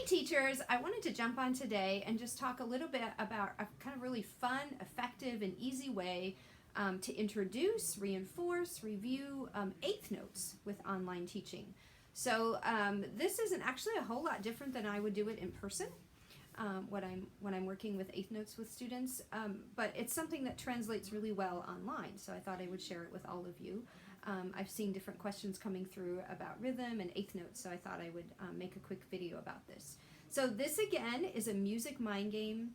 Hey teachers, I wanted to jump on today and just talk a little bit about a kind of really fun, effective, and easy way to introduce, reinforce, review eighth notes with online teaching. So this isn't actually a whole lot different than I would do it in person when I'm working with eighth notes with students, but it's something that translates really well online, so I thought I would share it with all of you. I've seen different questions coming through about rhythm and eighth notes, so I thought I would make a quick video about this. So this again is a music mind game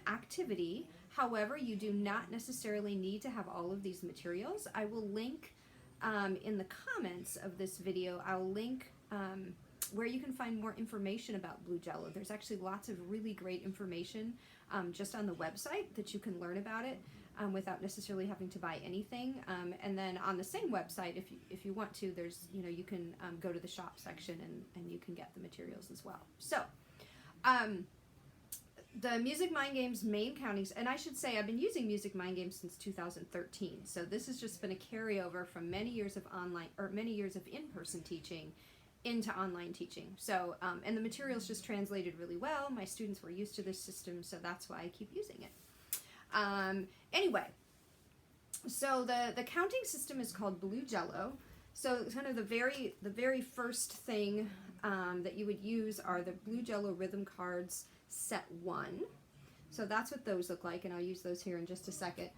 activity. However, you do not necessarily need to have all of these materials. I will link in the comments of this video, I'll link where you can find more information about Blue Jello. There's actually lots of really great information just on the website that you can learn about it without necessarily having to buy anything. And then on the same website, if you want to, there's, you can go to the shop section and you can get the materials as well. So the Music Mind Games main countings, and I should say I've been using Music Mind Games since 2013. So this has just been a carryover from many years of online or many years of in-person teaching into online teaching. So and the materials just translated really well. My students were used to this system, so that's why I keep using it. Anyway, so the counting system is called Blue Jello. So kind of the very first thing that you would use are the Blue Jello rhythm cards set 1. So that's what those look like, and I'll use those here in just a second.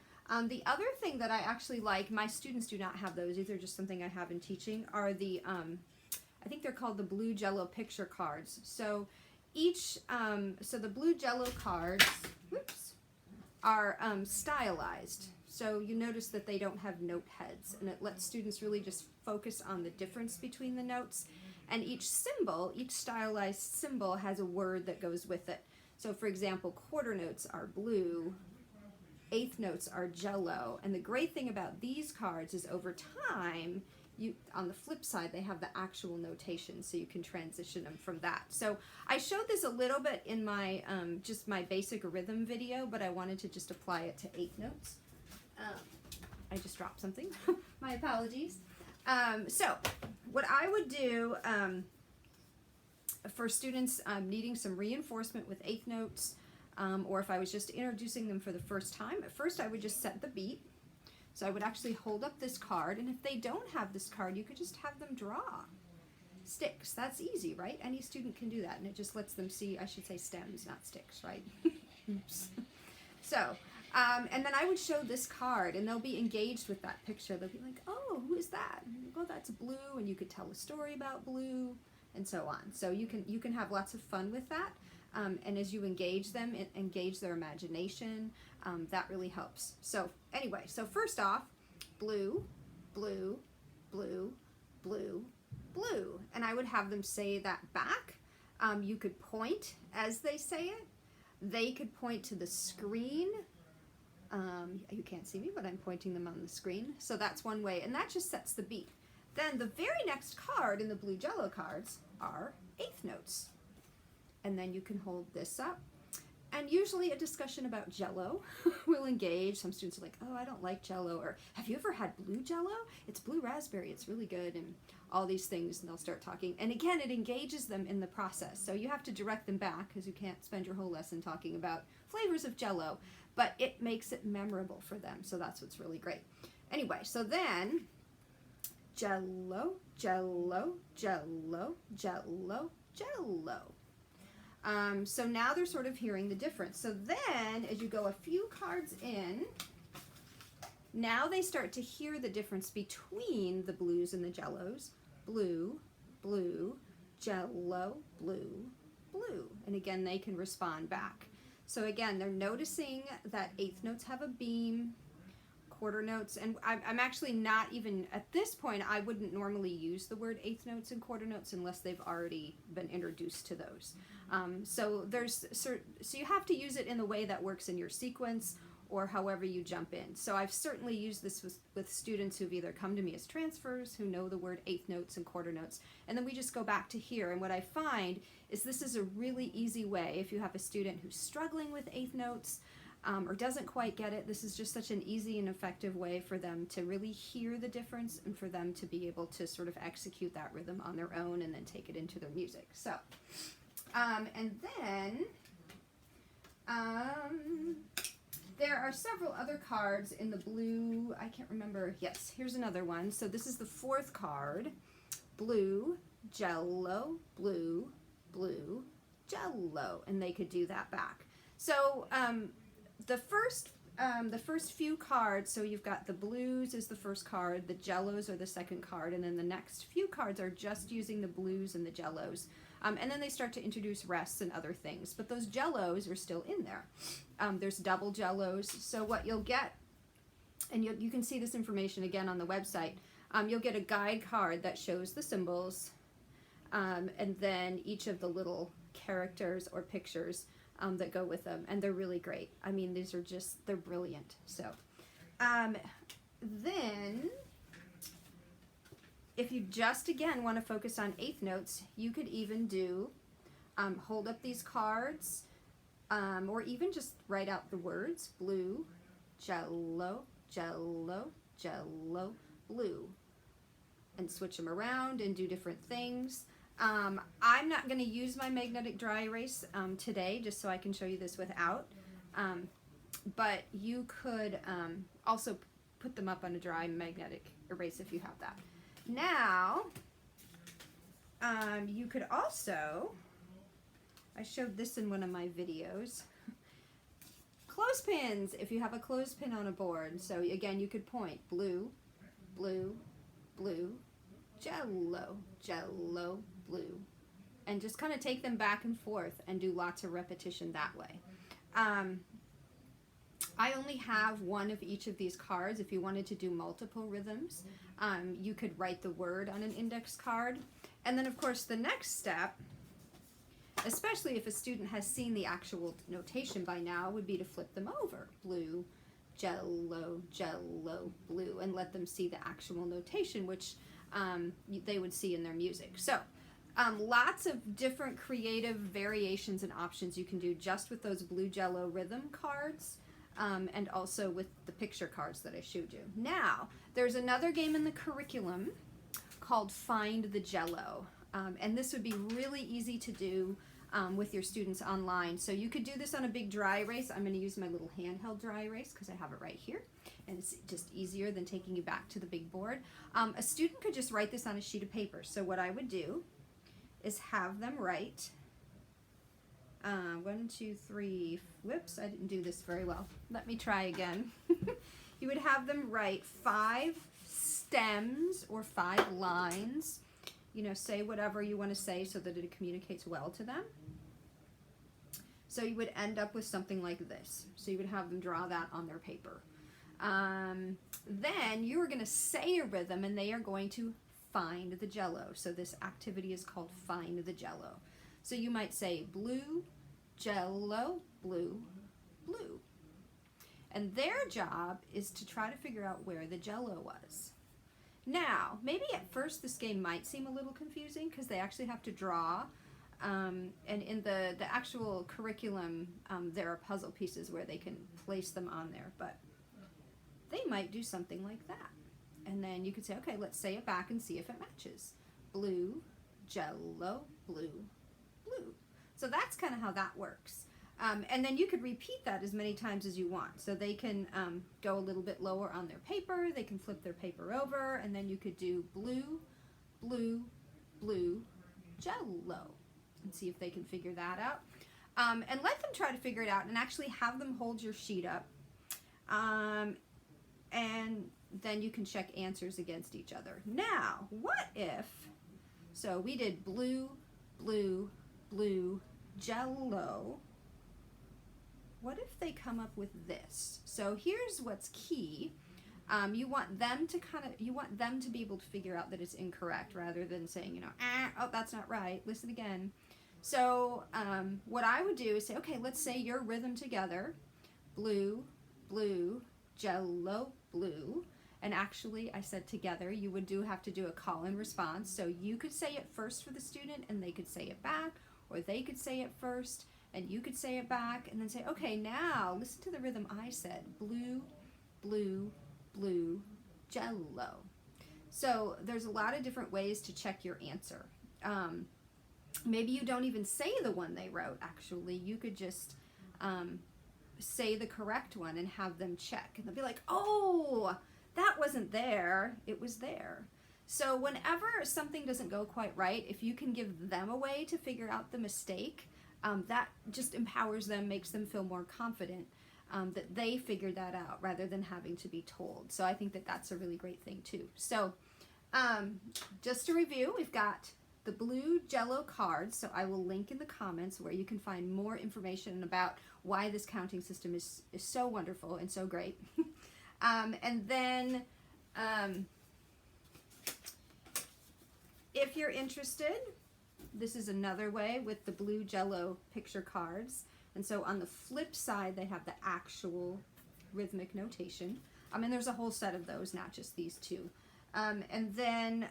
The other thing that I actually like, my students do not have those, these are just something I have in teaching, are the I think they're called the Blue Jello picture cards. So each so the Blue Jello cards, whoops, are stylized. So you notice that they don't have note heads, and it lets students really just focus on the difference between the notes. And each symbol, each stylized symbol has a word that goes with it. So for example, quarter notes are blue, eighth notes are Jello. And the great thing about these cards is over time, on the flip side, they have the actual notation, so you can transition them from that. So I showed this a little bit in my just my basic rhythm video, but I wanted to just apply it to eighth notes. I just dropped something. My apologies. So what I would do for students needing some reinforcement with eighth notes, or if I was just introducing them for the first time, at first I would just set the beat. So I would actually hold up this card, and if they don't have this card, you could just have them draw sticks. That's easy, right? Any student can do that, and it just lets them see, I should say stems, not sticks, right? Oops. So, and then I would show this card, and they'll be engaged with that picture. They'll be like, oh, who is that? Oh, that's blue, and you could tell a story about blue, and so on. So you can have lots of fun with that. And as you engage them, engage their imagination, that really helps. So anyway, so first off, blue, blue, blue, blue, blue. And I would have them say that back. You could point as they say it. They could point to the screen. You can't see me, but I'm pointing them on the screen. So that's one way, and that just sets the beat. Then the very next card in the Blue Jello cards are eighth notes. And then you can hold this up. And usually a discussion about Jello will engage. Some students are like, oh, I don't like Jello. Or have you ever had blue Jello? It's blue raspberry. It's really good. And all these things, and they'll start talking. And again, it engages them in the process. So you have to direct them back because you can't spend your whole lesson talking about flavors of Jello. But it makes it memorable for them. So that's what's really great. Anyway, so then Jello, Jello, Jello, Jello, Jello. So now they're sort of hearing the difference. So then, as you go a few cards in, now they start to hear the difference between the blues and the Jellos. Blue, blue, Jello, blue, blue. And again, they can respond back. So again, they're noticing that eighth notes have a beam, quarter notes, and I'm actually not even, at this point, I wouldn't normally use the word eighth notes and quarter notes unless they've already been introduced to those. So you have to use it in the way that works in your sequence or however you jump in. So I've certainly used this with students who've either come to me as transfers, who know the word eighth notes and quarter notes, and then we just go back to here. And what I find is this is a really easy way if you have a student who's struggling with eighth notes, or doesn't quite get it. This is just such an easy and effective way for them to really hear the difference and for them to be able to sort of execute that rhythm on their own and then take it into their music. So And then there are several other cards in the blue. I can't remember. Yes, here's another one. So this is the fourth card. Blue, Jello, blue, blue, Jello. And they could do that back. So the first few cards, so you've got the blues is the first card, the Jellos are the second card, and then the next few cards are just using the blues and the Jellos. And then they start to introduce rests and other things, but those Jellos are still in there. There's double Jellos, so what you'll get, and you can see this information again on the website, you'll get a guide card that shows the symbols, and then each of the little characters or pictures that go with them, and they're really great. I mean, these are just, they're brilliant. So then if you just again want to focus on eighth notes, you could even do hold up these cards, or even just write out the words blue, Jello, Jello, Jello, blue, and switch them around and do different things. I'm not going to use my magnetic dry erase today, just so I can show you this without, but you could also put them up on a dry magnetic erase if you have that. Now, you could also, I showed this in one of my videos, clothespins, if you have a clothespin on a board. So again, you could point blue, blue, blue, Jello, Jello, blue, and just kind of take them back and forth and do lots of repetition that way. I only have one of each of these cards. If you wanted to do multiple rhythms, you could write the word on an index card. And then of course the next step, especially if a student has seen the actual notation by now, would be to flip them over. Blue, Jello, Jello, blue, and let them see the actual notation, which they would see in their music. So lots of different creative variations and options you can do just with those blue Jello rhythm cards, and also with the picture cards that I showed you. Now, there's another game in the curriculum called Find the Jello, and this would be really easy to do with your students online. So you could do this on a big dry erase. I'm going to use my little handheld dry erase because I have it right here, and it's just easier than taking you back to the big board. A student could just write this on a sheet of paper. So what I would do is have them write 1, 2, 3, whoops, I didn't do this very well. Let me try again. You would have them write 5 stems or 5 lines. You know, say whatever you want to say so that it communicates well to them. So you would end up with something like this. So you would have them draw that on their paper. Then you are going to say a rhythm and they are going to find the Jello. So this activity is called Find the Jello. So you might say blue, Jello, blue, blue. And their job is to try to figure out where the Jello was. Now, maybe at first this game might seem a little confusing because they actually have to draw. And in the actual curriculum, there are puzzle pieces where they can place them on there. But they might do something like that. And then you could say, okay, let's say it back and see if it matches. Blue, Jello, blue, blue. So that's kind of how that works. And then you could repeat that as many times as you want. So they can go a little bit lower on their paper, they can flip their paper over, and then you could do blue, blue, blue, Jello, and see if they can figure that out. And let them try to figure it out and actually have them hold your sheet up. And then you can check answers against each other. Now, what if, so we did blue, blue, blue, Jello. What if they come up with this? So here's what's key. You want them to be able to figure out that it's incorrect rather than saying, you know, oh, that's not right. Listen again. So what I would do is say, okay, let's say your rhythm together, blue, blue, Jello, blue. And actually, I said together, you would have to do a call and response. So you could say it first for the student and they could say it back, or they could say it first and you could say it back, and then say, okay, now listen to the rhythm I said, blue, blue, blue, Jello. So there's a lot of different ways to check your answer. maybe you don't even say the one they wrote, actually. You could just say the correct one and have them check. And they'll be like, oh, that wasn't there. It was there. So whenever something doesn't go quite right, if you can give them a way to figure out the mistake, that just empowers them, makes them feel more confident that they figured that out rather than having to be told. So I think that that's a really great thing too. So just to review, we've got the blue Jello cards, so I will link in the comments where you can find more information about why this counting system is so wonderful and so great. And then if you're interested, this is another way with the blue Jello picture cards. And so on the flip side, they have the actual rhythmic notation. And there's a whole set of those, not just these two. And then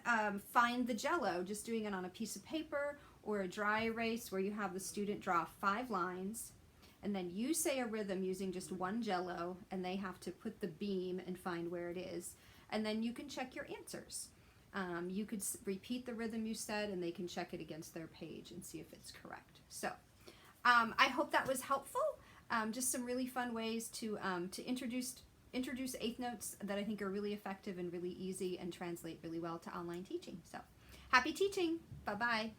find the Jello, just doing it on a piece of paper or a dry erase where you have the student draw 5 lines, and then you say a rhythm using just one Jello, and they have to put the beam and find where it is. And then you can check your answers. You could repeat the rhythm you said, and they can check it against their page and see if it's correct. So I hope that was helpful. Just some really fun ways to introduce eighth notes that I think are really effective and really easy and translate really well to online teaching. So happy teaching. Bye-bye.